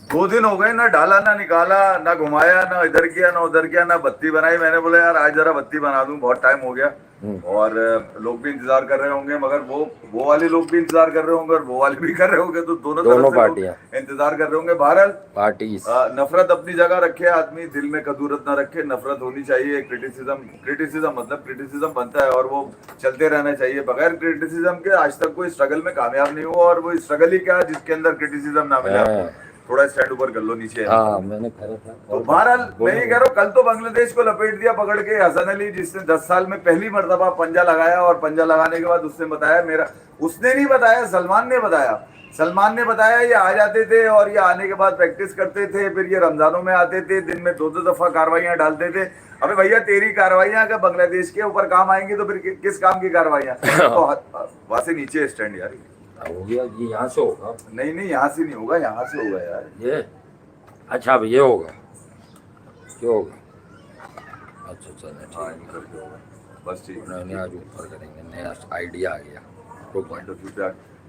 2 दिन हो गए, ना डाला ना निकाला, ना घुमाया, ना इधर किया ना उधर किया, ना बत्ती बनाई। मैंने बोला यार आज जरा बत्ती बना दूं, बहुत टाइम हो गया। और लोग भी इंतजार कर रहे होंगे, मगर वो वाले लोग भी इंतजार कर रहे होंगे और वो वाले भी कर रहे होंगे, तो दोनों दोनों तरफ से लोग पार्टियां इंतजार कर रहे होंगे। बहरहाल पार्टीज। नफरत अपनी जगह रखे, आदमी दिल में कदूरत ना रखे, नफरत होनी चाहिए। क्रिटिसिज्म क्रिटिसिज्म मतलब क्रिटिसिज्म बनता है और वो चलते रहना चाहिए। बगैर क्रिटिसिज्म के आज तक कोई स्ट्रगल में कामयाब नहीं हुआ, और वो स्ट्रगल ही क्या जिसके अंदर क्रिटिसिज्म ना मिले आपको। हाँ थोड़ा स्टैंड ऊपर कर लो, नीचे है। हाँ मैंने करा था। तो और बहरहाल मैं बोलो ये कह बोलो। रहा हूँ, कल तो बांग्लादेश को लपेट दिया पकड़ के हसन अली, जिसने 10 साल में पहली मर्तबा पंजा लगाया। और पंजा लगाने के बाद उसने बताया, मेरा उसने नहीं बताया, सलमान ने बताया। सलमान ने बताया ये आ जाते थे और ये आने के बाद प्रैक्टिस करते थे, फिर ये रमजानों में आते थे, दिन में 2-2 दफा कार्रवाइयां डालते थे। अबे भैया तेरी कार्रवाइयां अगर बांग्लादेश के ऊपर काम आएंगी तो फिर किस काम की कार्रवाइयां? तो वहां से नीचे स्टैंड यार। हो गया ये, यहाँ से होगा। नहीं नहीं, यहाँ से नहीं होगा, यहाँ से होगा यार। ये अच्छा अब ये होगा, क्या होगा? अच्छा चलो हाँ, ठीक इन करके होगा, बस ठीक है। नहीं आज ऊपर करेंगे, नया आइडिया आ गया। रुक पॉइंट ऑफ व्यू पे।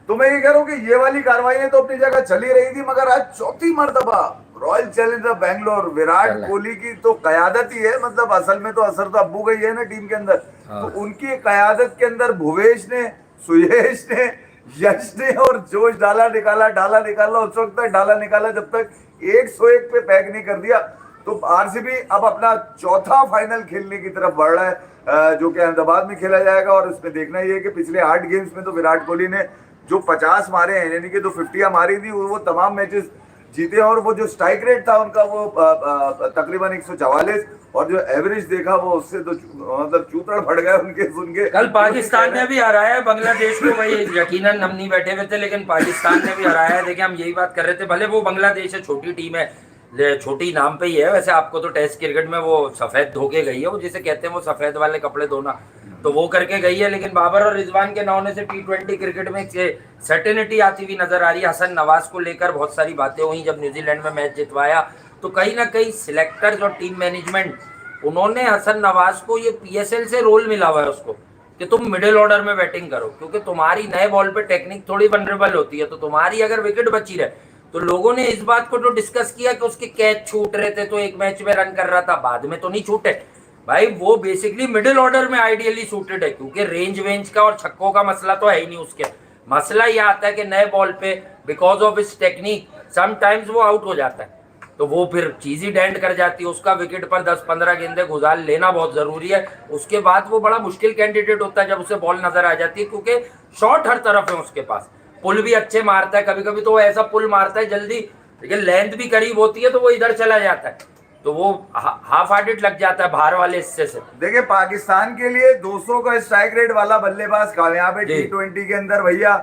तो मैं ये कह रहा हूँ कि ये वाली कार्रवाई तो अपनी जगह चली रही थी, मगर आज चौथी मर्तबा रॉयल चैलेंजर बैंगलोर विराट चल कोहली की तो कयादत ही है। मतलब असल में तो असर तो अब्बू का ही है ना टीम के अंदर। हाँ। तो उनकी कयादत के अंदर भुवेश ने, सुयश ने, यश ने और जोश डाला निकाला उस वक्त तक डाला निकाला जब तक 101 पे पैक नहीं कर दिया। तो आरसीबी अब अपना चौथा फाइनल खेलने की तरफ बढ़ रहा है, जो कि अहमदाबाद में खेला जाएगा। और इसमें देखना ये है कि पिछले 8 गेम्स में तो विराट कोहली ने जो 50 मारे हैं, यानी कि जो 50 मारी थी, वो तमाम मैचेस जीते। और वो जो स्ट्राइक रेट था उनका वो तकरीबन 144, और जो एवरेज देखा वो उससे तो मतलब चूतड़ फट गए उनके सुन के। कल पाकिस्तान ने भी हराया है बांग्लादेश को भाई। यकीनन हम नहीं बैठे हुए थे, लेकिन पाकिस्तान ने भी हराया है। देखिए हम यही बात कर रहे थे, भले वो बांग्लादेश है, छोटी टीम है, छोटी नाम पे ही है। वैसे आपको तो टेस्ट क्रिकेट में वो सफेद धोके गई है, वो जिसे कहते हैं वो सफेद वाले कपड़े धोना, तो वो करके गई है। लेकिन बाबर और रिजवान के ना होने से T20 क्रिकेट में सर्टेनिटी आती हुई नजर आ रही है। हसन नवाज को लेकर बहुत सारी बातें हुई जब न्यूजीलैंड में मैच जितवाया, तो कहीं ना कहीं सिलेक्टर्स और टीम मैनेजमेंट, उन्होंने हसन नवाज को ये PSL से रोल मिला हुआ है उसको, कि तुम मिडिल ऑर्डर में बैटिंग करो, क्योंकि तुम्हारी नए बॉल पे टेक्निक थोड़ी वनरेबल होती है। तो तुम्हारी अगर विकेट बची रहे, तो लोगों ने इस बात को तो डिस्कस किया कि उसके कैच छूट रहे थे तो एक मैच में रन कर रहा था, बाद में तो नहीं छूटे भाई। वो बेसिकली मिडिल ऑर्डर में आइडियली सूटेड है, क्योंकि रेंज वेंज का और छक्कों का मसला तो है ही नहीं उसके। मसला ये आता है कि नए बॉल पे बिकॉज ऑफ इस टेक्निक समटाइम्स वो आउट हो जाता है, तो वो फिर चीज ही डेंड कर जाती है। उसका विकेट पर 10-15 गेंदे गुजार लेना बहुत जरूरी है। उसके बाद वो बड़ा मुश्किल कैंडिडेट होता है जब उसे बॉल नजर आ जाती है, क्योंकि शॉट हर तरफ है उसके पास। पुल भी अच्छे मारता है, कभी कभी तो वो ऐसा पुल मारता है जल्दी, लेकिन लेंथ भी करीब होती है तो वो इधर चला जाता है, तो वो हाफ हार्टेड लग जाता है बाहर वाले हिस्से से। देखिए पाकिस्तान के लिए 200 का स्ट्राइक रेट वाला बल्लेबाज कामयाब है T20 के अंदर भैया।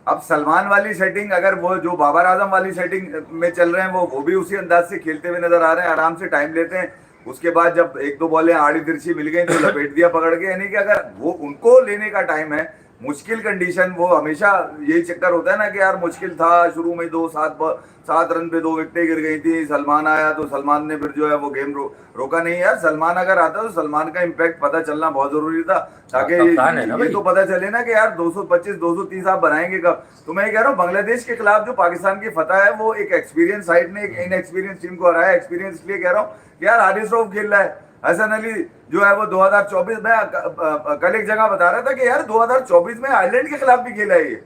अब सलमान वाली सेटिंग, अगर वो जो बाबर आजम वाली सेटिंग में चल रहे हैं, वो भी उसी अंदाज से खेलते हुए नजर आ रहे हैं। आराम से टाइम लेते हैं, उसके बाद जब 1-2 बॉलें आड़ी तिरछी मिल गई तो लपेट दिया पकड़ के। यानी कि अगर वो उनको लेने का टाइम है, मुश्किल कंडीशन, वो हमेशा यही चक्कर होता है ना कि यार मुश्किल था शुरू में, 7 रन पे 2 विकेटें गिर गई थी, सलमान आया तो सलमान ने फिर जो है वो गेम रोका नहीं। यार सलमान अगर आता तो सलमान का इम्पैक्ट पता चलना बहुत जरूरी था, ताकि ये तो पता चले ना कि यार 225-230 आप बनाएंगे कब। तो मैं कह रहा हूँ बांग्लादेश के खिलाफ जो पाकिस्तान की फतह है, वो एक एक्सपीरियंस साइड ने एक इनएक्सपीरियंस टीम को हराया। एक्सपीरियंस इसलिए कह रहा हूँ कि यार हारिस रऊफ खेल रहा है, हसन अली जो है वो 2024 में, कल एक जगह बता रहा था कि यार 2024 में आयरलैंड के खिलाफ भी खेला है ये,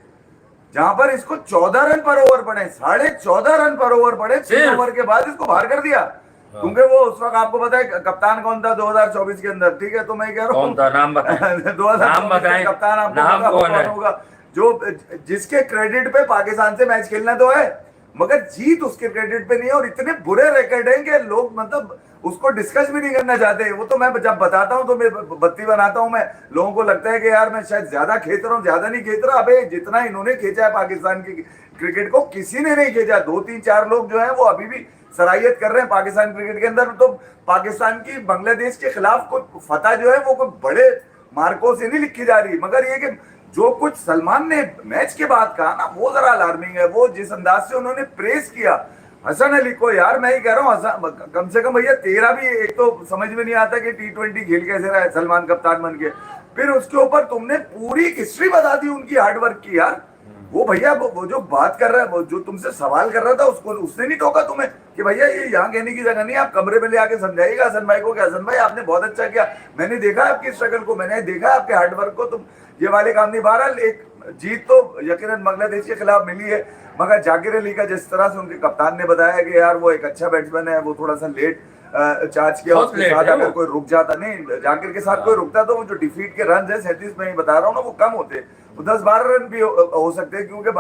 जहां पर इसको 14 रन पर ओवर पड़े, 14.5 रन पर ओवर पड़े, 3 ओवर के बाद इसको बाहर कर दिया। क्योंकि वो उस वक्त आपको पता है कप्तान कौन था 2024 के अंदर, ठीक है? तो मैं कह रहा हूँ 2024 कप्तान आपको कौन होगा, जो जिसके क्रेडिट पे पाकिस्तान से मैच खेलना तो है, मगर जीत उसके क्रेडिट पे नहीं है। और इतने बुरे रिकॉर्ड हैं कि लोग मतलब उसको डिस्कस भी नहीं करना चाहते। वो तो मैं जब बताता हूँ तो मैं बत्ती बनाता हूँ, मैं लोगों को लगता है कि यार मैं शायद ज्यादा खींच रहा हूँ, ज्यादा नहीं खींच रहा। अबे जितना इन्होंने खींचा है पाकिस्तान की क्रिकेट को, किसी ने नहीं खींचा। 2-3-4 लोग जो है वो अभी भी सराहियत कर रहे हैं पाकिस्तान क्रिकेट के अंदर। तो पाकिस्तान की बांग्लादेश के खिलाफ कोई फतह जो है वो कोई बड़े मार्कों से नहीं लिखी जा रही, मगर ये कि जो कुछ सलमान ने मैच के बाद कहा ना, वो जरा अलार्मिंग है। वो जिस अंदाज से उन्होंने प्रेस किया हसन अली को, यार मैं ही कह रहा हूँ कम से कम भैया तेरा भी एक तो समझ में नहीं आता कि T20 खेल कैसे रहा है सलमान कप्तान बन के। फिर उसके ऊपर तुमने पूरी हिस्ट्री बता दी उनकी हार्डवर्क की। यार वो भैया वो जो बात कर रहा है, वो जो तुमसे सवाल कर रहा था, उसको उसने नहीं टोका तुम्हें कि भैया ये यहाँ कहने की जगह नहीं, आप कमरे में ले आके समझाइएगा हसन भाई को कि हसन भाई आपने बहुत अच्छा किया, मैंने देखा आपकी स्ट्रगल को, मैंने देखा आपके हार्डवर्क को, तुम ये वाले काम नहीं। बहरहाल एक जीत तो यकीनन बांग्लादेश के खिलाफ मिली है, मगर जाकिर अली का जिस तरह से उनके कप्तान ने बताया कि यार वो एक अच्छा बैट्समैन है, वो थोड़ा सा लेट चार्ज किया, बहुत उसके late साथ है अगर वो। कोई रुक जाता, नहीं जाकिर के साथ कोई रुकता तो वो जो डिफीट के रन है 37 में ही बता रहा हूँ ना, वो कम होते, वो 10-12 रन भी हो सकते हैं, क्योंकि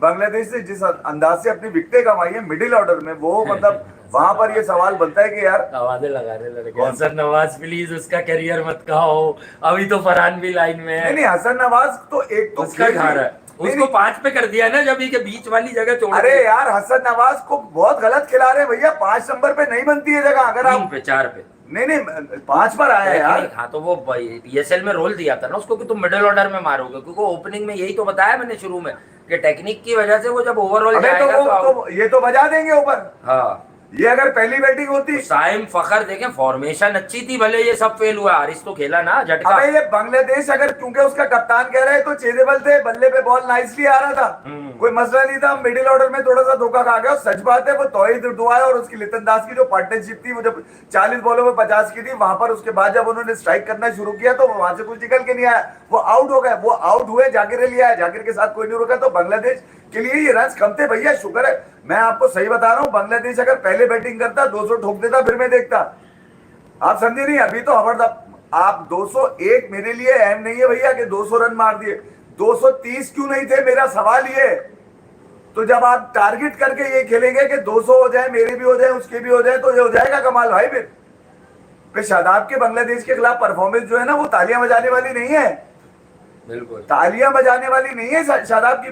बांग्लादेश ने जिस अंदाज से अपनी विकेटें कमाई है मिडिल ऑर्डर में, वो मतलब वहां पर ये सवाल बनता है कि यार आवाजें लगाने लगे, हसन नवाज प्लीज उसका करियर मत कहो, अभी तो फरहान भी लाइन में है। नहीं हसन नवाज तो एक तो उसका घर है, नहीं, उसको 5 पे कर दिया ना जब ये के बीच वाली जगह छोड़ अरे दी। यार हसन नवाज को बहुत गलत खिला रहे हैं भैया, 5 नंबर पे नहीं बनती है जगह, अगर 3 आप पे 4 पे नहीं 5 पर आया है यार। हाँ तो वो पीएसएल में रोल दिया था ना उसको कि तुम मिडिल ऑर्डर में मारोगे, क्योंकि ओपनिंग में यही तो बताया मैंने शुरू में कि टेक्निक की वजह से वो जब ओवरऑल अबे तो जाएगा वो तो ये तो बजा देंगे ऊपर, हाँ। ये अगर पहली बैटिंग होती। तो साइम फखर देखें, फॉर्मेशन अच्छी थी, भले ये सब फेल हुआ, हारिस तो खेला ना झटका। अबे ये बांग्लादेश अगर, क्योंकि उसका कप्तान कह रहा है तो चेजेबल थे, बल्ले पे बॉल नाइसली आ रहा था, कोई मसला नहीं था, मिडिल ऑर्डर में थोड़ा सा धोखा खा गया, सच बात है। वो तौहीद दुआ और उसकी लितन दास की जो पार्टनरशिप थी, वो जब 40 बॉलों में 50 की थी, वहां पर उसके बाद जब उन्होंने स्ट्राइक करना शुरू किया तो वहां से कुछ निकल के नहीं आया, वो आउट हो गए, वो आउट हुए, जाकिर अली आया, जाकिर के साथ कोई नहीं रुका, तो बांग्लादेश के लिए ये रन कम थे भैया। शुक्र है, मैं आपको सही बता रहा हूँ, बांग्लादेश अगर पहले बैटिंग करता 200 ठोक देता, फिर मैं देखता, आप समझे नहीं, अभी तो खबरदार आप 201 मेरे लिए अहम नहीं है भैया कि 200 रन मार दिए, 230 क्यों नहीं थे, मेरा सवाल ये। तो जब आप टारगेट करके ये खेलेंगे कि 200 हो जाए, मेरे भी हो जाए, उसके भी हो जाए, तो ये हो जाएगा कमाल भाई। फिर शादाब के बांग्लादेश के खिलाफ परफॉर्मेंस जो है ना, वो तालियां बजाने वाली नहीं है, बिल्कुल तालियां बजाने वाली नहीं है शादाब की।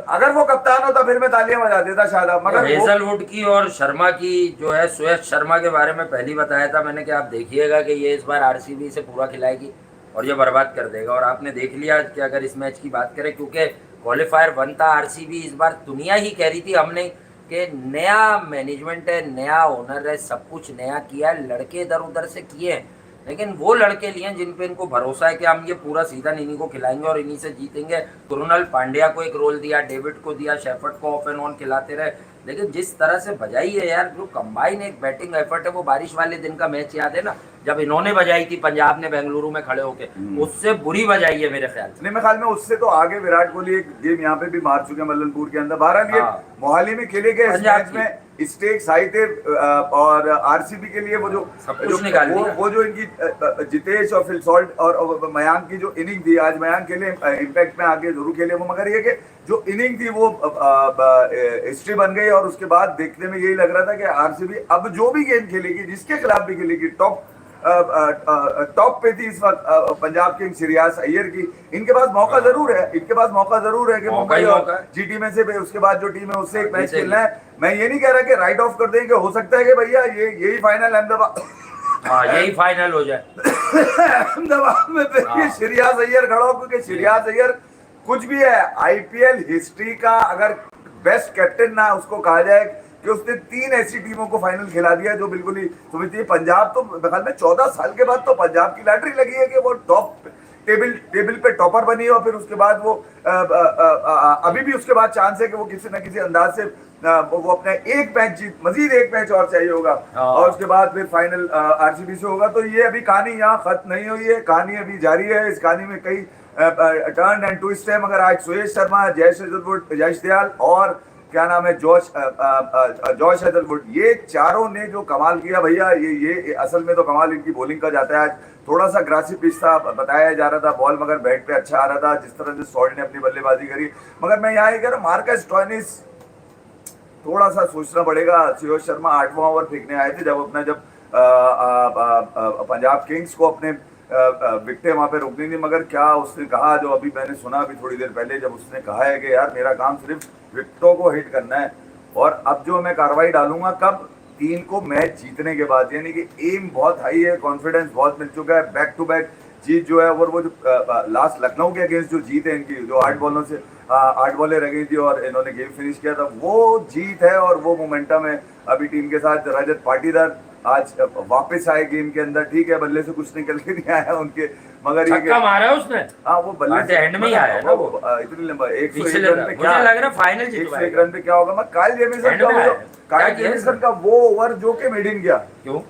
अगर वो कप्तान होता फिर मैं तालियां बजा देता शादाब, मगर हेजलवुड की और शर्मा की जो है, सुयश शर्मा के बारे में पहले बताया था मैंने कि आप देखिएगा कि ये इस बार आरसीबी से पूरा खिलाएगी और ये बर्बाद कर देगा, और आपने देख लिया कि अगर इस मैच की बात करें, क्योंकि क्वालिफायर 1 था, आरसीबी इस बार दुनिया ही कह रही थी हमने कि नया मैनेजमेंट है, नया ओनर है, सब कुछ नया किया है, लड़के इधर उधर से किए हैं, लेकिन वो लड़के लिए जिन पे इनको भरोसा है कि हम ये पूरा सीजन इन्हीं को खिलाएंगे और इन्हीं से जीतेंगे। कृणाल पांड्या को एक रोल दिया, डेविड को दिया, शेफर्ड को ऑफ एंड ऑन खिलाते रहे, लेकिन जिस तरह से बजाई है यार, जो कंबाइन एक बैटिंग एफर्ट है, वो बारिश वाले दिन का मैच याद है ना, जब इन्होंने बजाई थी पंजाब ने बेंगलुरु में खड़े होके, उससे बुरी बजाई है मेरे ख्याल से। नहीं, मेरे ख्याल में उससे तो आगे विराट कोहली एक गेम यहाँ पे भी मार चुके हैं मल्लनपुर के अंदर। बहरहाल ये मोहाली में खेले गए इस मैच में स्टेक्स हाई थे, और आरसीबी के लिए वो जो इनकी जितेश और फिल सॉल्ट और मयांक की जो इनिंग थी, आज मयांक खेले, इम्पैक्ट में आगे जरूर खेले वो, मगर ये कि जो इनिंग थी वो हिस्ट्री बन गई, और उसके बाद देखने में यही लग रहा था कि आरसीबी अब जो भी गेम खेलेगी, जिसके खिलाफ भी खेलेगी, टॉप पे थी इस वक्त पंजाब किंग्स श्रेयस अय्यर की। इनके पास मौका जरूर है, इनके पास मौका जरूर है कि मुंबई और जीटी में से उसके बाद जो टीम है उससे एक मैच खेलना है। मैं ये नहीं कह रहा कि राइट ऑफ कर देंगे, हो सकता है कि भैया यही फाइनल अहमदाबाद, यही फाइनल हो जाए अहमदाबाद में श्रेयस अय्यर खड़ा हो, क्योंकि श्रेयस अय्यर कुछ भी है, आईपीएल हिस्ट्री का अगर बेस्ट कैप्टन ना उसको कहा जाए कि उसने 3 ऐसी टीमों को फाइनल खिला दिया जो बिल्कुल ही समझिए। पंजाब तो ख्याल में 14 साल के बाद तो पंजाब की लॉटरी लगी है कि वो टॉप टेबल पे टॉपर बनी, और फिर उसके बाद वो अभी भी उसके बाद चांस है कि वो किसी न किसी अंदाज से वो अपना एक मैच जीत, मजीद एक मैच और चाहिए होगा, और उसके बाद फिर फाइनल आरसीबी से होगा। तो ये अभी कहानी यहाँ खत्म नहीं हुई है, कहानी अभी जारी है। इस कहानी में कई टर्न एंड ट्विस्ट है, मगर आज सुयश शर्मा, जयेश हेजलवुड, यश दयाल और क्या नाम है जॉश हेजलवुड, ये चारों ने जो कमाल किया भैया, ये असल में तो कमाल इनकी बॉलिंग का जाता है। आज थोड़ा सा ग्रासी पिच था, बताया जा रहा था बॉल, मगर बैट पे अच्छा आ रहा था, जिस तरह से सॉल्ट ने अपनी बल्लेबाजी करी। मगर मैं यहाँ कह रहा हूँ, मार्कस स्टोइनिस थोड़ा सा सोचना पड़ेगा। सुयश शर्मा 8वां ओवर फेंकने आए थे जब पंजाब किंग्स को अपने विकेटें वहां पे रोकनी थी, मगर क्या उसने कहा, जो अभी मैंने सुना अभी थोड़ी देर पहले, जब उसने कहा है कि यार मेरा काम सिर्फ विकेटों को हिट करना है, और अब जो मैं कार्रवाई डालूंगा कब 3 को मैच जीतने के बाद, यानी कि एम बहुत हाई है, कॉन्फिडेंस बहुत मिल चुका है, बैक टू बैक जीत जो है। और वो जो लास्ट लखनऊ के अगेंस्ट जो जीत है इनकी, जो 8 बॉलों से 8 बॉलें रह गई थी और इन्होंने गेम फिनिश किया था, वो जीत है और वो मोमेंटम है अभी टीम के साथ। रजत पाटीदार आज वापस आए गेम के अंदर, ठीक है बल्ले से कुछ निकल के नहीं आया उनके, मगर ये छक्का मारा है उसने। हाँ वो बल्ले से एंड में ही आया ना वो, इतनी लंबा 101 पिछले रन पे क्या मुझे लग रहा है फाइनल 101 जितवाएगा। रन पे क्या होगा। मैं काइल जेमिसन एंड में आया। क्या किया का वो ओवर जो के मिड इन गया, क्यों?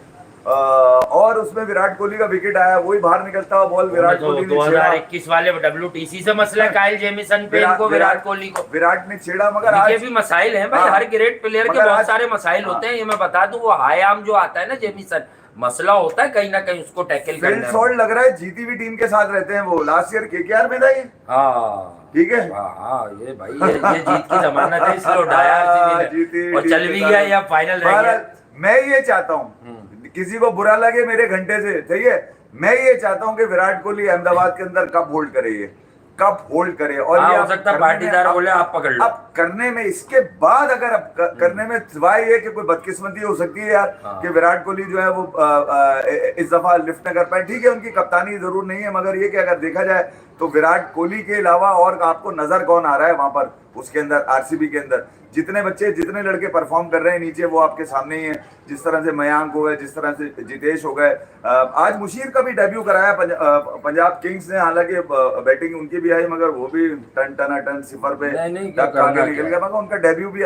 और उसमें विराट कोहली का विकेट आया, वही बाहर निकलता हुआ बॉल विराट तो कोहली ने 2021 वाले WTC से मसला है काइल जेमिसन पे, इनको विराट कोहली को विराट ने छेड़ा, मगर इनके आज भी मसाइल हैं भाई, हाँ, हर ग्रेट प्लेयर के मगर बहुत आज- सारे मसाइल होते हैं, ये मैं बता दूं। वो आयाम जो आता है ना जेमिसन, मसला होता है कहीं ना कहीं उसको टैकल फिल करना है। सॉल्ट लग रहा है जीती हुई टीम के साथ रहते हैं वो, लास्ट ईयर KKR में था ये, हाँ ठीक है। हाँ ये भाई ये जीत की जमानत है, इसलिए उठाया RCB जीती ने हुई और टीम चल के भी साथ। गया या फाइनल रह गया। मैं ये चाहता हूँ, किसी को बुरा लगे मेरे घंटे से, सही है, मैं ये चाहता हूँ कि विराट कोहली अहमदाबाद के अंदर कप होल्ड करे, ये कप होल्ड करे। और हाँ, ये हो आप सकता है करने में- पाटीदार बोले आप पकड़ लो। अब करने में, इसके बाद अगर अब करने में सिवाय ये कि कोई बदकिस्मती हो सकती है यार, हाँ। कि विराट कोहली जो है वो इस दफा लिफ्ट न कर पाए, ठीक है उनकी कप्तानी जरूर नहीं है, मगर ये कि अगर देखा जाए तो विराट कोहली के अलावा और आपको नजर कौन आ रहा है वहां पर, उसके अंदर RCB के अंदर जितने बच्चे जितने लड़के परफॉर्म कर रहे हैं नीचे, वो आपके सामने ही है। जिस तरह से मयांक हो गए, जिस तरह से जितेश हो गए, आज मुशीर का भी डेब्यू कराया पंजाब किंग्स ने, हालांकि बैटिंग उनकी भी आई, मगर वो भी टन सिफर पे नहीं, टक क्या आगे करना निकल क्या? गया, मगर उनका डेब्यू भी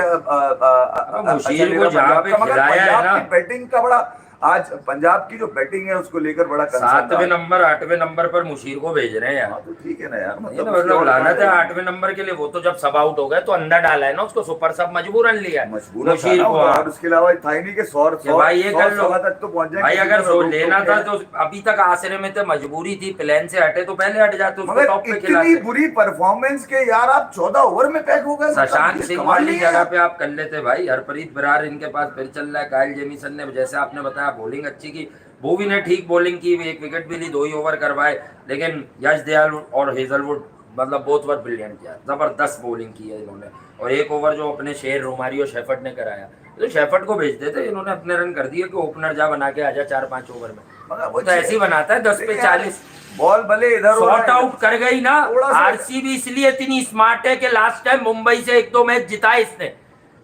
मुशीर अच्छा को लगा जहाँ पंजाब पे का, मगर खिलाया है पंजाब ना, की बैटिंग का बड़ा, आज पंजाब की जो बैटिंग है उसको लेकर बड़ा कंसर्न 7वें नंबर 8वें नंबर पर मुशीर को भेज रहे हैं यार। तो ठीक है ना यार, ये ना मतलब लानत है 8वें नंबर के लिए। वो तो जब सब आउट हो गए तो अंदर डाला है ना उसको, सुपर सब मजबूरन लिया है मजबूर था मुशीर ना को। वो, और उसके अलावा था ही नहीं कि 100 भाई ये कर लो तक तो पहुंच जाए। भाई, किसी अगर को सो रोक लेना टोक था के। तो अभी तक आसरे में तो मजबूरी थी, प्लान से हटे तो पहले हट जाते, उसको मगर टॉप पे इतनी खिलाते। बुरी परफॉर्मेंस के यार आप 14 ओवर में पैक हो गए, मतलब शशांक ये सिंह कमाल वाली नहीं है जगह यार। पे आप कर लेते भाई। हरप्रीत बरार इनके पास फिर चल रहा है, काइल जेमिसन ने जैसे आपने बताया बॉलिंग अच्छी की, भूवी ने ठीक बॉलिंग की, एक विकेट भी ली, 2 ही ओवर करवाए, लेकिन यश दयाल और हेजलवुड मतलब बोथ वर ब्रिलियंट किया, जबरदस्त बॉलिंग की है इन्होंने। और एक ओवर जो अपने शेर रोमारियो शेफर्ड ने कराया, तो शेफर्ड को भेज देते, इन्होंने अपने रन कर दिए कि ओपनर जा बना के आजा 4-5 ओवर में। मगर वो तो ऐसे ही बनाता है 10 पे 40 बॉल भले इधर शॉर्ट आउट कर गई ना। थोड़ा सा- RCB इसलिए इतनी स्मार्ट है कि लास्ट टाइम मुंबई से 1-2 मैच जिताए इसने,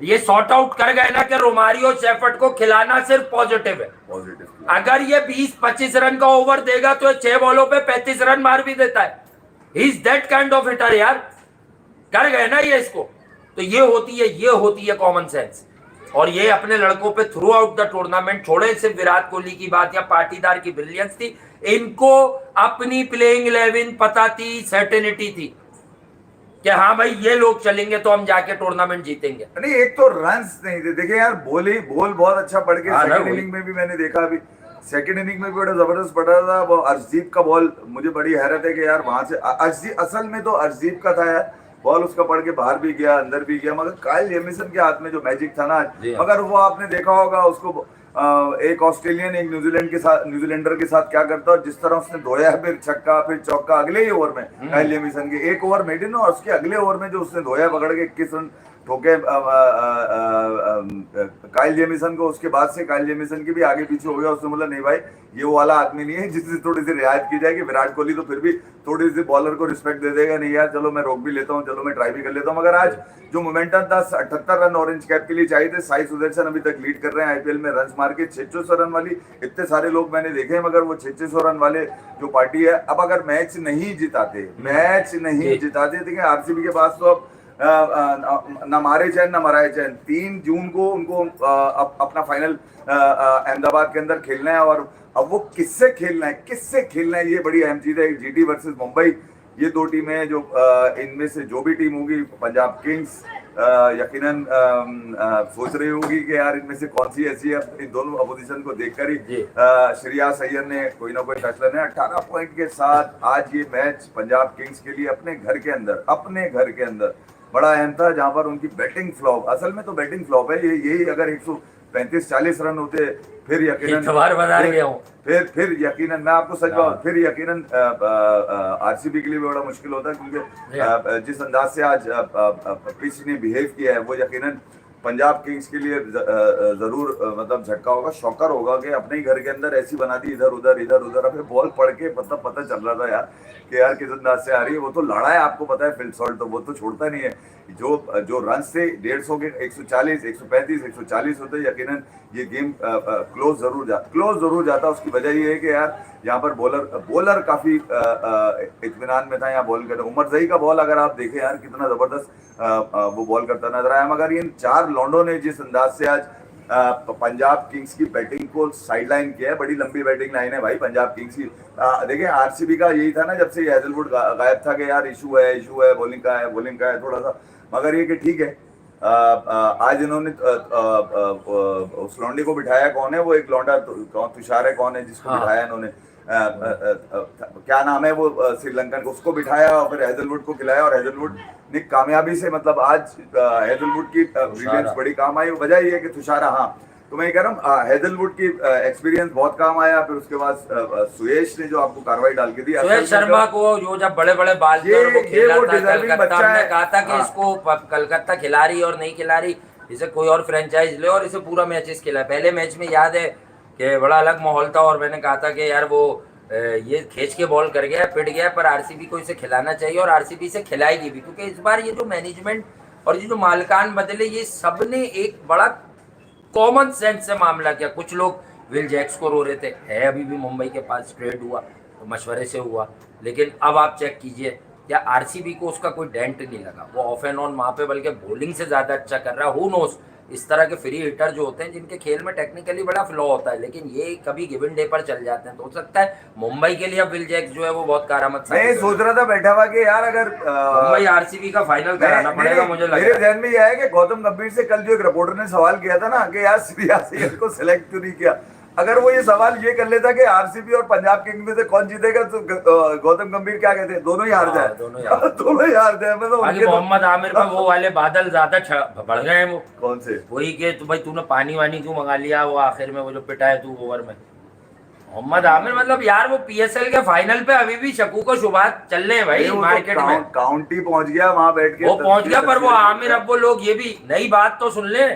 ये शॉर्ट आउट कर गए ना कि रोमारियो शेफर्ड को खिलाना सिर्फ पॉजिटिव है। पॉजिटिव अगर ये 20-25 रन का ओवर देगा तो 6 बॉलों पे 35 रन मार भी देता है। He is that kind of hitter यार, कर गए ना ये इसको। तो ये होती है कॉमन सेंस। और ये अपने लड़कों पे थ्रू आउट द टूर्नामेंट, छोड़े सिर्फ विराट कोहली की बात या पाटीदार की ब्रिलियंस थी, इनको अपनी प्लेइंग 11 पता थी, सर्टेनिटी थी कि हाँ भाई ये लोग चलेंगे तो हम जाके टूर्नामेंट जीतेंगे। नहीं, एक तो रन्स नहीं थे, देखिए यार बॉल बहुत अच्छा पड़ के हाँ ना, सेकंड वही। इनिंग में भी मैंने देखा, अभी सेकंड इनिंग में भी बड़ा जबरदस्त पड़ रहा था वो अर्शदीप का बॉल। मुझे बड़ी हैरत है कि यार वहां से अर्शदीप, असल में तो अर्शदीप का था यार, बॉल उसका पड़ के बाहर भी गया अंदर भी गया, मगर काइल जेमिसन के हाथ में जो मैजिक था ना, जी हाँ। मगर वो आपने देखा होगा उसको एक ऑस्ट्रेलियन एक न्यूजीलैंडर के साथ क्या करता है, जिस तरह उसने धोया, फिर छक्का फिर चौका अगले ही ओवर में काइल जेमिसन के, एक ओवर मेडिन और उसके अगले ओवर में जो उसने धोया पकड़ के 21 रन ठोके काइल जेमिसन को। उसके बाद से काइल जेमिसन की भी आगे पीछे हो गया, उसने बोला नहीं भाई ये वो वाला आदमी नहीं है जिससे थोड़ी सी रियायत की जाए, कि विराट कोहली तो फिर भी थोड़ी सी बॉलर को रिस्पेक्ट दे देगा, नहीं यार चलो मैं रोक भी लेता हूँ, चलो मैं ट्राई भी कर लेता हूँ। मगर आज जो मोमेंटम था 78 रन ऑरेंज कैप के लिए चाहिए थे, साई सुदर्शन अभी तक लीड कर रहे हैं IPL में रन मार के 600 रन वाली, इतने सारे लोग मैंने देखे हैं, मगर वो 600 रन वाले जो पार्टी है, अब अगर मैच नहीं जिताते देखिए RCB के पास तो अब न मारे चैन न मराए चैन। 3 जून को उनको अपना फाइनल अहमदाबाद के अंदर खेलना है, और अब वो किससे खेलना है ये बड़ी अहम चीज है। GT वर्सेस मुंबई, ये 2 टीमें जो इनमें से जो भी टीम होगी, पंजाब किंग्स यकीनन सोच रही होगी कि यार इनमें से कौन सी ऐसी है। इन दोनों अपोजिशन को देखकर ही श्रेयस अय्यर ने कोई ना कोई फैसला ने 18 पॉइंट के साथ आज ये मैच पंजाब किंग्स के लिए अपने घर के अंदर बड़ा अहम था, जहां पर उनकी बैटिंग फ्लॉप, असल में तो बैटिंग फ्लॉप है ये, यही अगर 135-40 रन होते फिर यकीनन फिर यकीनन मैं आपको सच बताऊं, फिर यकीनन RCB के लिए भी बड़ा मुश्किल होता है, क्योंकि जिस अंदाज से आज पिच ने बिहेव किया है वो यकीनन पंजाब किंग्स के लिए जरूर मतलब झटका होगा, शॉकर होगा कि अपने ही घर के अंदर ऐसी बना दी, इधर उधर अबे बॉल पड़ के पता चल रहा था यार कि यार किस अंदाज से आ रही है। वो तो लड़ा है, आपको पता है फिल सॉल्ट, तो वो तो छोड़ता नहीं है। जो रन थे 150 के 140, 135, 140 होते, यकीनन ये गेम क्लोज जरूर जाता। उसकी वजह ये है कि यार यहाँ पर बॉलर काफी इत्मीनान में था यहाँ बॉल कर। उमर जई का बॉल अगर आप देखें यार कितना जबरदस्त वो बॉल करता नजर आया, मगर इन 4 लॉन्डो ने जिस अंदाज से आज पंजाब किंग्स की बैटिंग को साइडलाइन किया है, बड़ी लंबी बैटिंग लाइन है भाई पंजाब किंग्स की। देखिए आरसीबी का यही था ना, जब से हेजलवुड गायब था कि यार इशू है बॉलिंग का है थोड़ा सा, मगर ये कि ठीक है। आज इन्होंने उस लौंडे को बिठाया, कौन है वो, एक लौंडा तुषार है, कौन है जिसको बिठाया इन्होंने, क्या नाम है वो श्रीलंकन, उसको बिठाया और फिर हेजलवुड को खिलाया, और हेजलवुड ने कामयाबी से, मतलब आज हेजलवुड की ब्रिलियंस बड़ी काम आई। वजह ये है कि तुषारा, हाँ तो मैं ये कह रहा हूँ हेजलवुड की एक्सपीरियंस बहुत काम आया। फिर उसके बाद सुयश ने जो आपको कार्रवाई डाल के दी, सुयश शर्मा को जो जब बड़े बड़े बाल वो खेला था कलकत्ता, हमने कहा था कि इसको कलकत्ता खिला रही और नहीं खिला रही, इसे कोई और फ्रेंचाइज ले और इसे पूरा मैचेस खिला। पहले मैच में याद है कि बड़ा अलग माहौल था और मैंने कहा था कि यार वो ये खींच के बॉल कर गया, पिट गया, पर आरसीबी को इसे खिलाना चाहिए और आरसीबी इसे खिलाएगी भी, क्योंकि इस बार ये जो मैनेजमेंट और ये जो मालिकान बदले, ये सब ने एक बड़ा कॉमन सेंस से मामला किया। कुछ लोग विल जैक्स को रो रहे थे, है अभी भी मुंबई के पास, ट्रेड हुआ तो मशवरे से हुआ, लेकिन अब आप चेक कीजिए क्या आरसीबी को उसका कोई डेंट नहीं लगा, वो ऑफ एंड ऑन वहाँ पे बल्कि बॉलिंग से ज़्यादा अच्छा कर रहा है। हु नोस, इस तरह के फ्री हिटर जो होते हैं जिनके खेल में टेक्निकली बड़ा फ्लॉ होता है, लेकिन ये कभी गिवन डे पर चल जाते हैं, तो हो सकता है मुंबई के लिए अब विल जैक्स जो है वो बहुत कारामद। मैं सोच रहा था बैठा हुआ कि यार अगर मुंबई आरसीबी का फाइनल कराना पड़ेगा, मुझे लग रहा है। मेरे ध्यान में यह है कि गौतम गंभीर से कल जो एक रिपोर्टर ने सवाल किया था ना कि यार श्रेयस अय्यर को सिलेक्ट क्यों नहीं किया, अगर वो ये सवाल ये कर लेता कि आरसीबी और पंजाब किंग्स में से कौन जीतेगा, तो गौतम गंभीर क्या कहते हैं, दोनों ही हार जाए, दोनों ही हार जाए। मतलब मोहम्मद आमिर पर वो वाले बादल ज्यादा बढ़ गए हैं। वो कौन से, वही के तो भाई तूने पानी वानी क्यों मंगा लिया, वो आखिर में वो जो पिटा है तू ओवर में, मोहम्मद आमिर, मतलब यार वो पीएसएल के फाइनल पे अभी भी शकू को शुभात चल रहे हैं भाई मार्केट में। काउंटी पहुंच गया वहां बैठ के, वो पहुंच गया, पर वो आमिर, अब वो लोग ये भी नई बात तो सुन ले,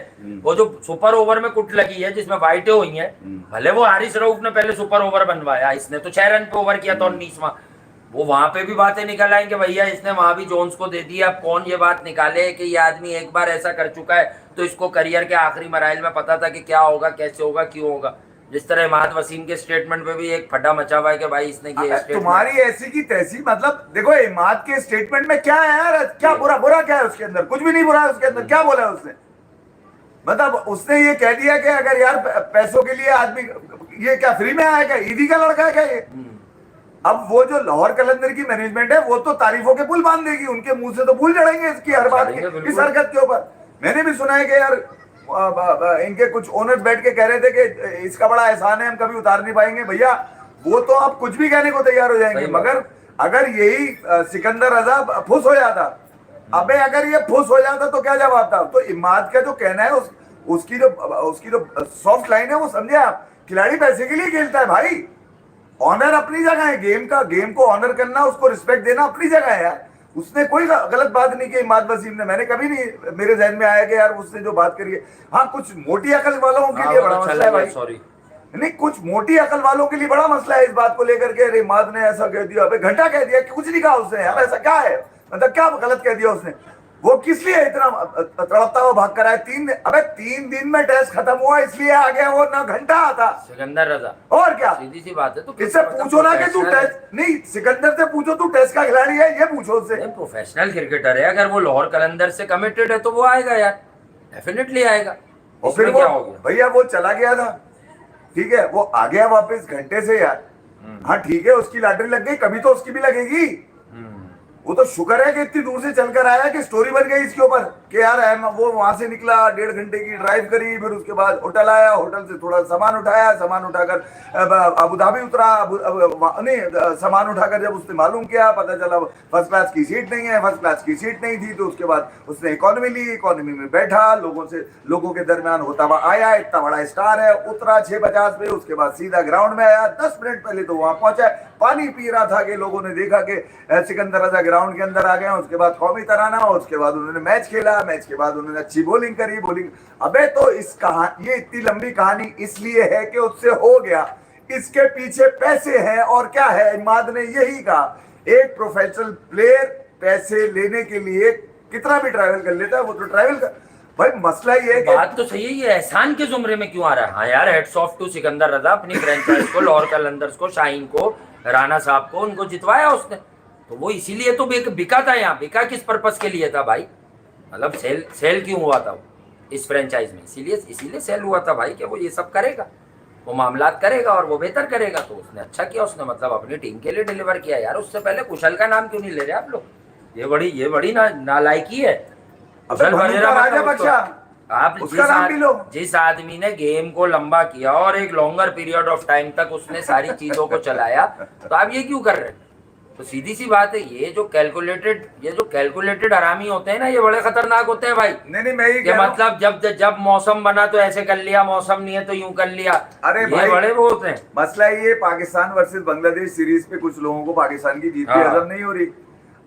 वो जो सुपर ओवर में कुट लगी है जिसमें वाइटें हुई हैं, भले वो हारिस रऊफ ने पहले सुपर ओवर बनवाया, इसने तो 6 रन पे ओवर किया था 19वां, वो वहां पे भी बातें निकल आई कि भैया इसने वहां भी जोन्स को दे दिया। अब कौन ये बात निकाले कि ये आदमी एक बार ऐसा कर चुका है तो इसको करियर के आखिरी मराइल में पता था कि क्या होगा, कैसे होगा, क्यों होगा। जिस तरह इमाद वसीम के स्टेटमेंट पे भी एक फटा मचा हुआ है कि भाई इसने किया, तुम्हारी ऐसी की तैसी, मतलब देखो इमाद के स्टेटमेंट में क्या है यार, क्या बुरा क्या है उसके अंदर, कुछ भी नहीं बुरा है उसके अंदर, क्या बोला है उसने, मतलब उसने ये कह दिया कि अगर यार पैसों के लिए आदमी, ये क्या फ्री में आया, क्या ईदी का लड़का है क्या ये। अब वो जो लाहौर कलंदर की मैनेजमेंट है वो तो तारीफों के पुल बांध देगी, उनके मुंह से तो भूल चढ़ेंगे इसकी हर बात के, इस हरकत के ऊपर। मैंने भी सुना है कि यार इनके कुछ ओनर्स बैठ के कह रहे थे कि इसका बड़ा एहसान है, हम कभी उतार नहीं पाएंगे। भैया वो तो आप कुछ भी कहने को तैयार हो जाएंगे, मगर अगर यही सिकंदर रजा फुस हो जाता, अबे अगर ये फुस हो जाता तो क्या जवाब था। तो इमाद का जो कहना है उसकी जो सॉफ्ट लाइन है वो समझे आप, खिलाड़ी पैसे के लिए खेलता है भाई, ऑनर अपनी जगह है, गेम को ऑनर करना, उसको रिस्पेक्ट देना अपनी जगह है यार। उसने कोई गलत बात नहीं की इमाद वसीम ने, मैंने कभी नहीं मेरे जहन में आया कि यार उसने जो बात करी है, हाँ कुछ मोटी अकल वालों के लिए बड़ा मसला है भाई, सॉरी नहीं, कुछ मोटी अकल वालों के लिए बड़ा मसला है इस बात को लेकर के, इमाद ने ऐसा कह दिया, अबे घंटा कह दिया, कुछ नहीं कहा उसने यार, ऐसा क्या है, मतलब क्या गलत कह दिया उसने, वो किस लिए इतना तड़पता हुआ भाग कर आया। 3 दिन में टेस्ट खत्म हुआ इसलिए आ गया वो, ना घंटा आता सिकंदर रजा, और क्या सीधी सी बात है। तो इससे पूछो ना कि तू टेस्ट नहीं, सिकंदर से पूछो तू टेस्ट का खिलाड़ी है, ये पूछो उससे। प्रोफेशनल क्रिकेटर है, अगर वो लाहौर कलंदर से कमिटेड है तो वो आएगा यार, डेफिनेटली आएगा। और फिर वो भैया वो चला गया था, ठीक है, वो आ गया वापस घंटे से यार, हाँ ठीक है उसकी लॉटरी लग गई, कभी तो उसकी भी लगेगी। वो तो शुक्र है कि इतनी दूर से चलकर आया कि स्टोरी बन गई इसके ऊपर कि यार वो वहां से निकला, 1.5 घंटे की ड्राइव करी, फिर उसके बाद होटल आया, होटल से थोड़ा सामान उठाया, सामान उठाकर अबू धाबी उतरा, नहीं सामान उठाकर जब उसने मालूम किया, पता चला फर्स्ट क्लास की सीट नहीं है, फर्स्ट क्लास की सीट नहीं थी, तो उसके बाद उसने इकोनॉमी ली, इकोनॉमी में बैठा, लोगों के दरमियान होता हुआ आया, इतना बड़ा स्टार है, उतरा 6:50 पे, उसके बाद सीधा ग्राउंड में आया, 10 मिनट पहले तो वहां पहुंचा, पानी पी रहा था कि लोगों ने देखा कि सिकंदर रजा ग्राउंड के अंदर आ गया, उसके बाद कौमी तराना, उसके बाद उन्होंने मैच खेला, मैच के बाद उन्होंने अच्छी बॉलिंग करी। अबे तो ये इतनी लंबी कहानी इसलिए है कि उससे हो गया, इसके पीछे पैसे हैं, और क्या है, इमाद ने यही कहा, एक प्रोफेशनल प्लेयर पैसे लेने के लिए कितना भी ट्रैवल कर लेता है वो तो ट्रैवल कर। भाई मसला ये है कि बात तो सही है, ये एहसान के जुमरे में क्यों आ रहा है? हाँ यार, हेड्स ऑफ टू सिकंदर रजा, अपनी फ्रेंचाइज को, लाहौर कलंदर्स को, शाहीन को, राणा साहब को, उनको जितवाया उसने, तो वो इसीलिए तो बिका था यहाँ। बिका किस पर्पस के लिए था भाई? मतलब सेल क्यों हुआ था वो इस फ्रेंचाइज में? इसीलिए सेल हुआ था भाई कि वो ये सब करेगा, वो मामलात करेगा और वो बेहतर करेगा। तो उसने अच्छा किया, उसने मतलब अपनी टीम के लिए डिलीवर किया यार। उससे पहले कुशल का नाम क्यों नहीं ले रहे आप लोग? ये बड़ी नालायकी है। अबे कुशल भनुका वगैरह राजा मतलब बख्शा, आप उसका नाम भी लो। जिस आदमी ने गेम को लंबा किया और एक लॉन्गर पीरियड ऑफ टाइम तक उसने सारी चीजों को चलाया, तो आप ये क्यों कर रहे हैं? तो सीधी सी बात है, ये जो कैलकुलेटेड हरामी होते हैं ना, ये बड़े खतरनाक होते हैं भाई। नहीं मैं ये कि कह रहा हूं- मतलब जब मौसम बना तो ऐसे कर लिया, मौसम नहीं है तो यूं कर लिया। अरे ये भाई, बड़े वो होते हैं। मसला ये पाकिस्तान वर्सेस बांग्लादेश सीरीज पे कुछ लोगों को पाकिस्तान की जीत भी हाँ। हजम नहीं हो रही।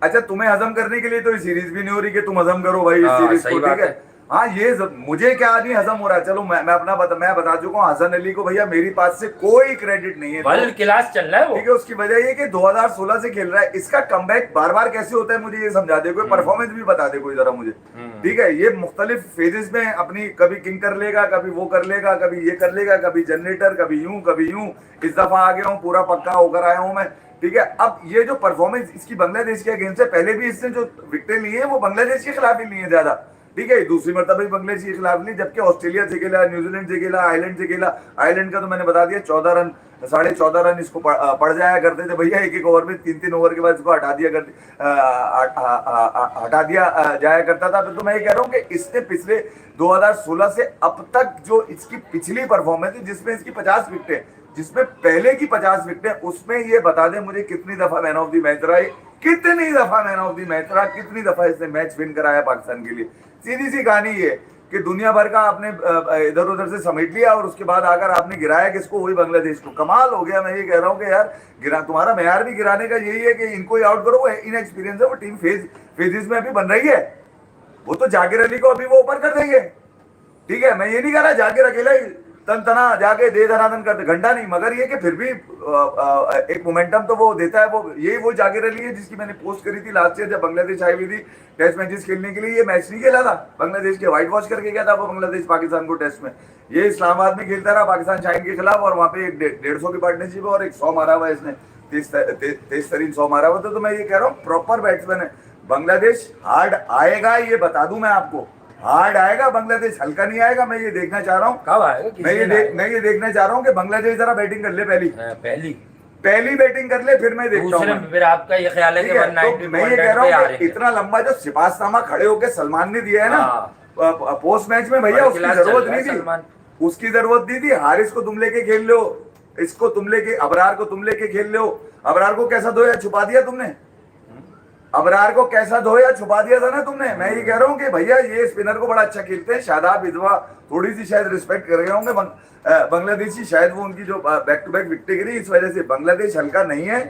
अच्छा, तुम्हें हजम करने के लिए तो ये सीरीज भी नहीं हो रही कि तुम हजम करो भाई इस हाँ, सीरीज सही को, बात ठीक है। है। हाँ, मुझे क्या नहीं हजम हो रहा है। चलो मैं बता चुका हूँ हसन अली को, भैया मेरी पास से कोई क्रेडिट नहीं है। वर्ल्ड क्लास चल रहा है वो। ठीक है, उसकी वजह ये कि 2016 से खेल रहा है। इसका कमबैक बार बार कैसे होता है मुझे ये समझा दे, कोई परफॉर्मेंस भी बता दे कोई जरा मुझे। ठीक है, ये मुख्तलिफ फेजेस में अपनी, कभी किंग कर लेगा, कभी वो कर लेगा, कभी ये कर लेगा, कभी जनरेटर, कभी यूं कभी यूं। इस दफा आ गया हूँ, पूरा पक्का होकर आया हूँ मैं। ठीक है, अब ये जो परफॉर्मेंस इसकी बांग्लादेश के अगेंस्ट है, पहले भी इसने जो विकेटें ली है वो बांग्लादेश के खिलाफ ही ली है ज्यादा। ठीक है, दूसरी मरतबा भी बांग्लादेश के खिलाफ ली, जबकि ऑस्ट्रेलिया से खेला, न्यूजीलैंड से खेला, आयरलैंड से खेला। आयरलैंड का तो मैंने बता दिया 14 रन, 14.5 रन इसको पड़ जाया करते थे भैया। एक ओवर में 3 ओवर के बाद इसको हटा दिया जाया करता था। तो मैं ये कह रहा हूँ कि इसने पिछले 2016 से अब तक जो इसकी पिछली परफॉर्मेंस है, जिसमें इसकी 50 विकेटें, जिसमें पहले की 50 विकेटें, उसमें ये बता दे मुझे कितनी दफा मैन ऑफ द मैच रहा है, कितनी दफा मैन ऑफ द मैच रहा, कितनी दफा इसने मैच विन कराया पाकिस्तान के लिए। सीधी सी कहानी ये कि दुनिया भर का आपने इधर उधर से समेट लिया और उसके बाद आकर आपने गिराया किसको? वही बांग्लादेश को। कमाल हो गया। मैं ये कह रहा हूँ कि यार तुम्हारा मेयार भी गिराने का यही है कि इनको ही आउट करो। वो इनएक्सपीरियंस है, वो टीम फेजेस में अभी बन रही है। वो तो जाकिर अली को अभी वो ऊपर कर देंगे। ठीक है, मैं ये नहीं कह रहा जाकिर अकेला ही तन तना जाके दे धनाधन करते, घंटा नहीं, मगर ये कि फिर भी एक मोमेंटम तो वो देता है। वो जाकिर अली है जिसकी मैंने पोस्ट करी थी लास्ट ईयर जब बांग्लादेश आई हुई थी टेस्ट मैचेस खेलने के लिए। ये मैच नहीं खेला था बांग्लादेश के, व्हाइट वॉश करके गया था वो बांग्लादेश पाकिस्तान को टेस्ट में। ये इस्लामाबाद में खेलता रहा पाकिस्तान शाहीन के खिलाफ, और वहां पे एक 150 की पार्टनरशिप है और एक 100 मारा हुआ है इसने, तेज तरीन 100 मारा हुआ था। तो मैं ये कह रहा हूँ प्रॉपर बैट्समैन है। बांग्लादेश हार्ड आएगा, ये बता दूं मैं आपको, हार्ड आएगा बांग्लादेश, हल्का नहीं आएगा। मैं ये देखना चाह रहा हूँ कब आएगा, मैं ये देखना चाह रहा हूँ कि बांग्लादेश जरा बैटिंग कर ले, पहली बैटिंग कर ले, फिर मैं देखता हूँ। फिर आपका ये ख्याल है कि ठीक है, 190 तो मैं ये कह रहा हूँ कि इतना लंबा जो सिपासनामा खड़े होके सलमान ने दिया है ना पोस्ट मैच में, भैया उसकी जरूरत नहीं थी, उसकी जरूरत नहीं थी। हारिस को तुम लेके खेल लो, इसको तुम लेके, अबरार को तुम लेके खेल लो। अबरार को कैसा धोया, छुपा दिया तुमने। अबरार को कैसा धोया, छुपा दिया था ना तुमने। मैं ये कह रहा हूँ कि भैया ये स्पिनर को बड़ा अच्छा खेलते हैं। शादाब इदवा थोड़ी सी शायद रिस्पेक्ट कर गए होंगे बांग्लादेशी, शायद वो उनकी जो बैक टू बैक विकेट गिरी इस वजह से। बांग्लादेश हल्का नहीं है,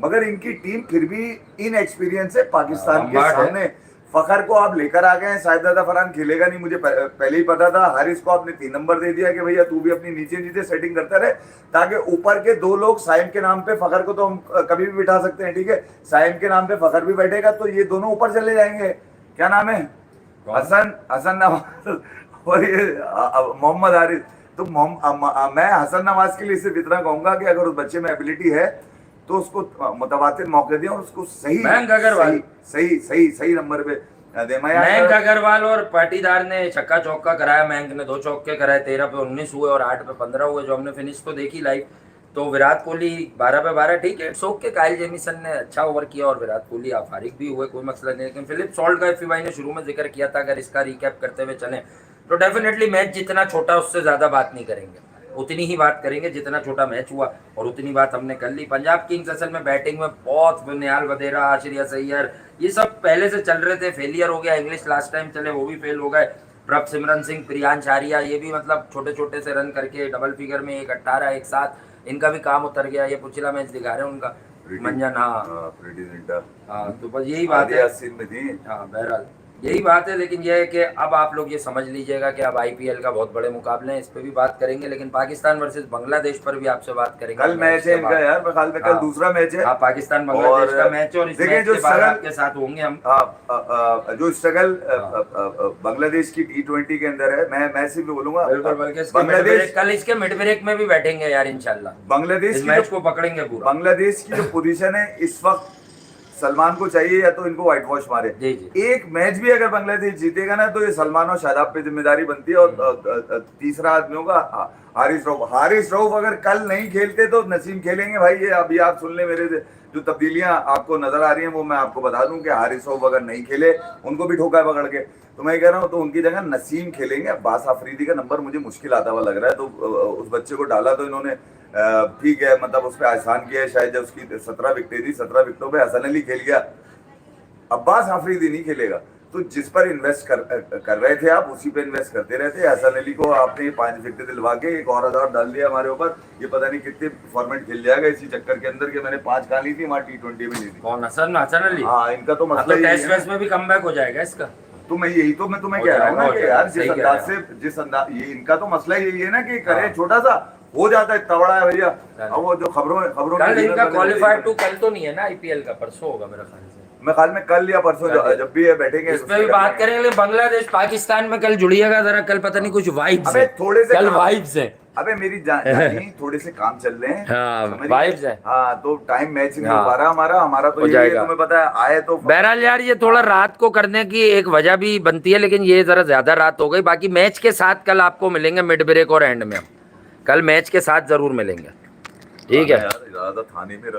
मगर इनकी टीम फिर भी इन एक्सपीरियंस है पाकिस्तान के सामने। फखर को आप लेकर आ गए हैं, साहिदादा फरहान खेलेगा नहीं, मुझे पहले ही पता था। हारिस को आपने 3 नंबर दे दिया कि भैया तू भी अपनी नीचे सेटिंग करता रहे, ताकि ऊपर के 2 लोग साइम के नाम पे, फखर को तो हम कभी भी बिठा सकते हैं, ठीक है, साइम के नाम पे फखर भी बैठेगा, तो ये दोनों ऊपर चले जाएंगे। क्या नाम है, हसन नवाज और ये मोहम्मद हारिस। तो मैं हसन नवाज के लिए सिर्फ इतना कहूंगा कि अगर उस बच्चे में एबिलिटी है तो उसको मुतवातिर मौके दें और उसको सही नंबर पे दे। मयंक अग्रवाल और पाटीदार ने छक्का चौका कराया, मयंक ने 2 चौके कराए, 13 पे 19 हुए और 8 पे 15 हुए, जो हमने फिनिश तो देखी लाइव। तो विराट कोहली 12 पे 12, ठीक है, इट्स ओके। काइल जेमिसन ने अच्छा ओवर किया और विराट कोहली फारिग भी हुए, कोई मसला नहीं। लेकिन फिलिप सॉल्ट का एफी भाई ने शुरू में जिक्र किया था, अगर इसका रिकैप करते हुए चलें तो डेफिनेटली मैच जितना छोटा उससे ज्यादा बात नहीं करेंगे, उतनी ही बात करेंगे जितना छोटा मैच हुआ, और उतनी बात हमने कर ली। पंजाब किंग्स असल में बैटिंग में बहुत बुनियाल वधेरा, आश्रिया सैयर, ये सब पहले से चल रहे थे, फेलियर हो गया। इंग्लिश लास्ट टाइम चले, वो भी फेल हो गए। प्रभ सिमरन सिंह, प्रियांश आर्या, ये भी मतलब छोटे छोटे से रन करके डबल फिगर में 1 18 1 7, इनका भी काम उतर गया। ये पिछला मैच दिखा रहे हैं उनका, मंजन। हाँ, तो बस यही बात है। में थी। हाँ, बहरहाल यही बात है, लेकिन यह है कि अब आप लोग ये समझ लीजिएगा कि अब आईपीएल का बहुत बड़े मुकाबले हैं, इस पे भी बात करेंगे, लेकिन पाकिस्तान वर्सेस बांग्लादेश पर भी आपसे बात करेंगे। कल मैच है इनका यार, मेरे ख्याल में कल हाँ। दूसरा मैच है। हाँ, पाकिस्तान बांग्लादेश का मैच है और इस देखिए मैच जो के बाद स्ट्रगल आपके साथ होंगे हम। जो स्ट्रगल बांग्लादेश की T20 के अंदर है, मैं सिर्फ बोलूंगा बिल्कुल, बल्कि इसके बांग्लादेश कल इसके मिड ब्रेक में भी बैठेंगे यार इंशाल्लाह, बांग्लादेश इस की मैच को पकड़ेंगे पूरा। बांग्लादेश की जो पोजीशन है इस वक्त, सलमान को चाहिए या तो इनको व्हाइट वॉश मारे। जी जी। एक मैच भी अगर बांग्लादेश जीतेगा ना तो ये सलमान और शादाब पे जिम्मेदारी बनती है। और तीसरा आदमी होगा हारिस रऊफ। हारिस रऊफ अगर कल नहीं खेलते तो नसीम खेलेंगे भाई। ये अभी आप सुन ले, मेरे जो तब्दीलियां आपको नजर आ रही हैं वो मैं आपको बता दूं कि हारिस रऊफ अगर नहीं खेले, उनको भी ठोका पकड़ के, तो मैं कह रहा हूँ तो उनकी जगह नसीम खेलेंगे। अब्बास अफरीदी का नंबर मुझे मुश्किल आता हुआ लग रहा है, तो उस बच्चे को डाला तो इन्होंने ठीक है, मतलब उस पर आसान किया है शायद। जब उसकी 17 विकेटें थी, 17 विकेटों पे हसन अली खेल गया, अब्बास अफरीदी नहीं खेलेगा। तो जिस पर इन्वेस्ट कर रहे थे आप, उसी पे इन्वेस्ट करते रहते। हसन अली को आपने 5 विकेट दिलवा के एक और हजार डाल दिया हमारे ऊपर। ये पता नहीं कितने फॉर्मेट खेल जाएगा इसी चक्कर के अंदर कि मैंने 5 कहा ली थी, वहाँ T20 में ली थी। कौन, हसन अली? हाँ, इनका तो मसला ही टेस्ट है। मैच में भी कमबैक हो जाएगा इसका। तो मैं यही तो मैं तुम्हें कह रहा हूँ ना कि यार जिस अंदाज ये इनका तो मसला यही है ना कि करे छोटा सा हो जाता है, इतना बड़ा है भैया। अब वो जो खबरों कल इनका क्वालिफाइड टू कल तो नहीं है ना आईपीएल का, परसों होगा मेरे ख्याल से। मैं ख्याल में कल या परसों जब भी ये बैठेंगे इस पे भी बात करेंगे। बांग्लादेश पाकिस्तान में कल जुड़िएगा जरा, कल पता नहीं कुछ वाइब्स है, थोड़े से कल वाइब्स है। अबे मेरी जानी थोड़े से काम चल रहे हैं। हाँ, वाइब्स है। हाँ, तो टाइम मैच नहीं हो पा रहा हमारा तो ये तुम्हें पता है आए तो। बहरहाल यार ये थोड़ा रात को करने की एक वजह भी बनती है, लेकिन ये जरा ज्यादा रात हो गई। बाकी मैच के साथ कल आपको मिलेंगे मिड ब्रेक और एंड में, हम कल मैच के साथ जरूर मिलेंगे, ठीक है। यार, ज्यादा थाने में